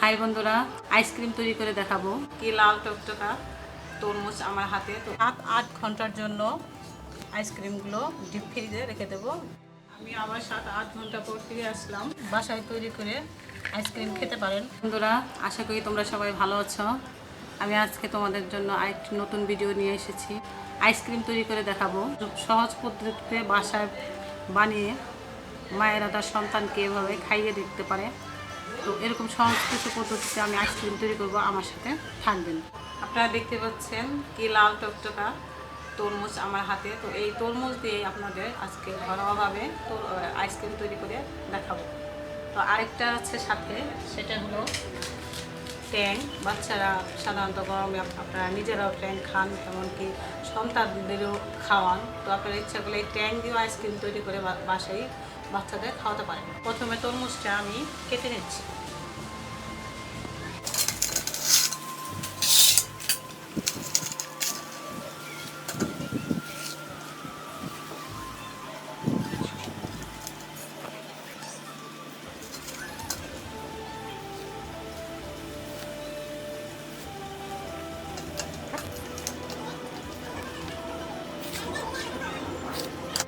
High বন্ধুরা, ice cream তৈরি করে দেখাবো। কি লাল টকটকা তরমুজ আমার হাতে। তো 7-8 ঘন্টার জন্য আইসক্রিমগুলো ডিপ ফ্রিজে রেখে দেবো। আমি আবার 7-8 ঘন্টা পর ফিরে আসলাম। বাসায় তৈরি করে আইসক্রিম খেতে পারেন। বন্ধুরা, আশা করি তোমরা সবাই ভালো আছো। আমি আজকে তোমাদের জন্য আরেকটি নতুন ভিডিও নিয়ে এসেছি। আইসক্রিম তৈরি করে দেখাবো। সহজ পদ্ধতিতে বাসায় বানিয়ে মায়েরা তার সন্তানকে এভাবে খাইয়ে দেখতে পারে। তো এরকম সহজ কিছু পদ্ধতিতে আমি আইসক্রিম তৈরি করব, আমার সাথে থাকবেন। আপনারা দেখতে পাচ্ছেন কি লাল টকটকা তরমুজ আমার হাতে। তো এই তরমুজ দিয়ে আপনাদের আজকে ঘরোয়াভাবে আইসক্রিম তৈরি করে দেখাবো। তো আরেকটা আছে সাথে, সেটা হলো ট্যাং। বাচ্চারা সাধারণত গরমে আপনারা নিজেরাও ট্যাং খান, এমনকি সন্তানদেরও খাওয়ান। তো আপনারা ইচ্ছা করলে এই ট্যাং দিয়েও আইসক্রিম তৈরি করে বাসায় বাচ্চাদের খাওয়াতে পারেন। প্রথমে তরমুজটা আমি কেটে নিচ্ছি।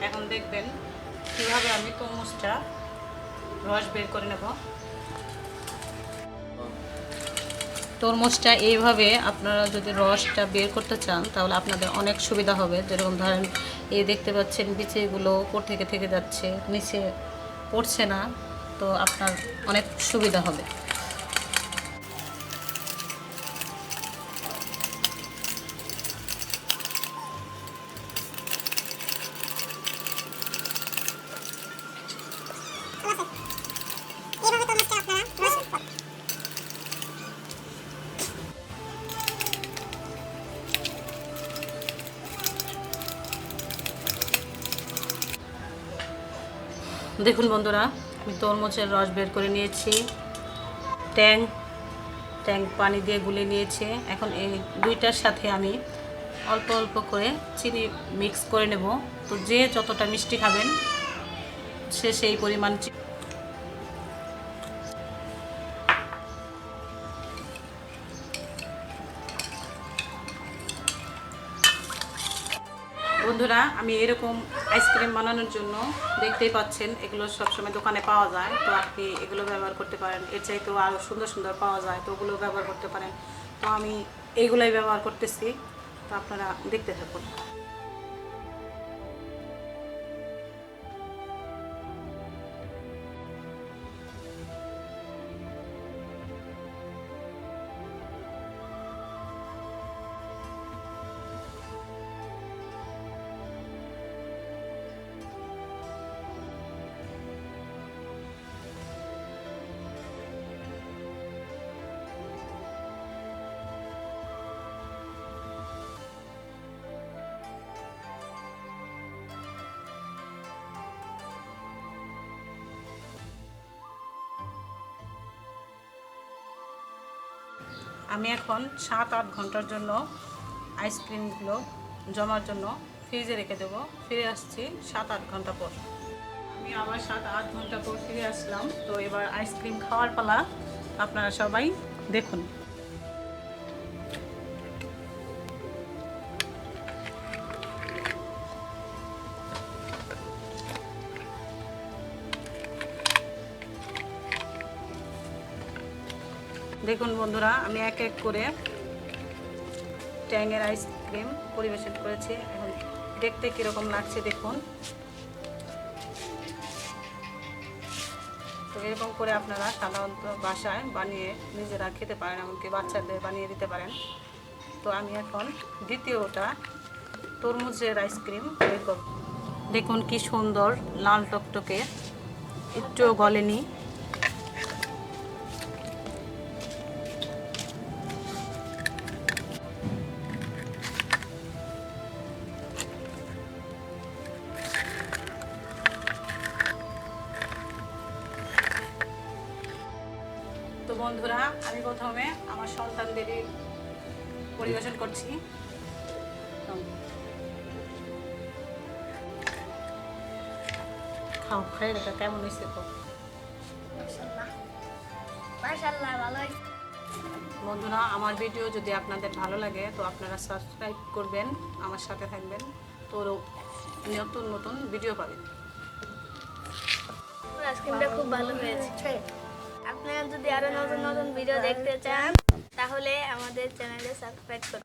এখন দেখবেন কীভাবে আমি তরমুজটা রস বের করে নেব। তরমুজটা এইভাবে আপনারা যদি রসটা বের করতে চান তাহলে আপনাদের অনেক সুবিধা হবে। যেরকম ধরেন, এই দেখতে পাচ্ছেন বিচিগুলো উপর থেকে থেকে যাচ্ছে, নিচে পড়ছে না। তো আপনার অনেক সুবিধা হবে। দেখুন বন্ধুরা, আমি তরমুজের রস বের করে নিয়েছি, ট্যাং পানি দিয়ে গুলে নিয়েছি। এখন এই দুইটার সাথে আমি অল্প অল্প করে চিনি মিক্স করে নেব। তো যে যতটা মিষ্টি খাবেন সে সেই পরিমাণ। বন্ধুরা, আমি এরকম আইসক্রিম বানানোর জন্য দেখতেই পাচ্ছেন এগুলো সবসময় দোকানে পাওয়া যায়। তো আপনি এগুলো ব্যবহার করতে পারেন। এর চাইতেও আরও সুন্দর সুন্দর পাওয়া যায়, তো ওগুলো ব্যবহার করতে পারেন। তো আমি এইগুলাই ব্যবহার করতেছি। তো আপনারা দেখতে থাকুন। আমি এখন 7-8 ঘন্টার জন্য আইসক্রিমগুলো জমার জন্য ফ্রিজে রেখে দেবো। ফিরে আসছি 7-8 ঘন্টা পর। আমি আবার 7-8 ঘন্টা পর ফিরে আসলাম। তো এবার আইসক্রিম খাওয়ার পালা। আপনারা সবাই দেখুন। দেখুন বন্ধুরা, আমি এক এক করে ট্যাংয়ের আইসক্রিম পরিবেশন করেছি। এখন দেখতে কীরকম লাগছে দেখুন। তো এরকম করে আপনারা সাধারণত বাসায় বানিয়ে নিজেরা খেতে পারেন, এমনকি বাচ্চাদের বানিয়ে দিতে পারেন। তো আমি এখন দ্বিতীয়টা তরমুজের আইসক্রিম তৈরি করব। দেখুন কি সুন্দর লাল টকটকে, একটুও গলেনি। তো বন্ধুরা, আমি প্রথমে আমার সন্তানদেরই পরিবেশন করছি। খাও, খাই দেখা কেমন হয়েছে তো। মাশাআল্লাহ ভালো হয়েছে। বন্ধুরা, আমার ভিডিও যদি আপনাদের ভালো লাগে তো আপনারা সাবস্ক্রাইব করবেন, আমার সাথে থাকবেন, তো নতুন নতুন ভিডিও পাবেন। আইসক্রিমটা খুব ভালো হয়েছে। আপনারা যদি আরো নতুন নতুন ভিডিও দেখতে চান তাহলে আমাদের চ্যানেলে সাবস্ক্রাইব করুন।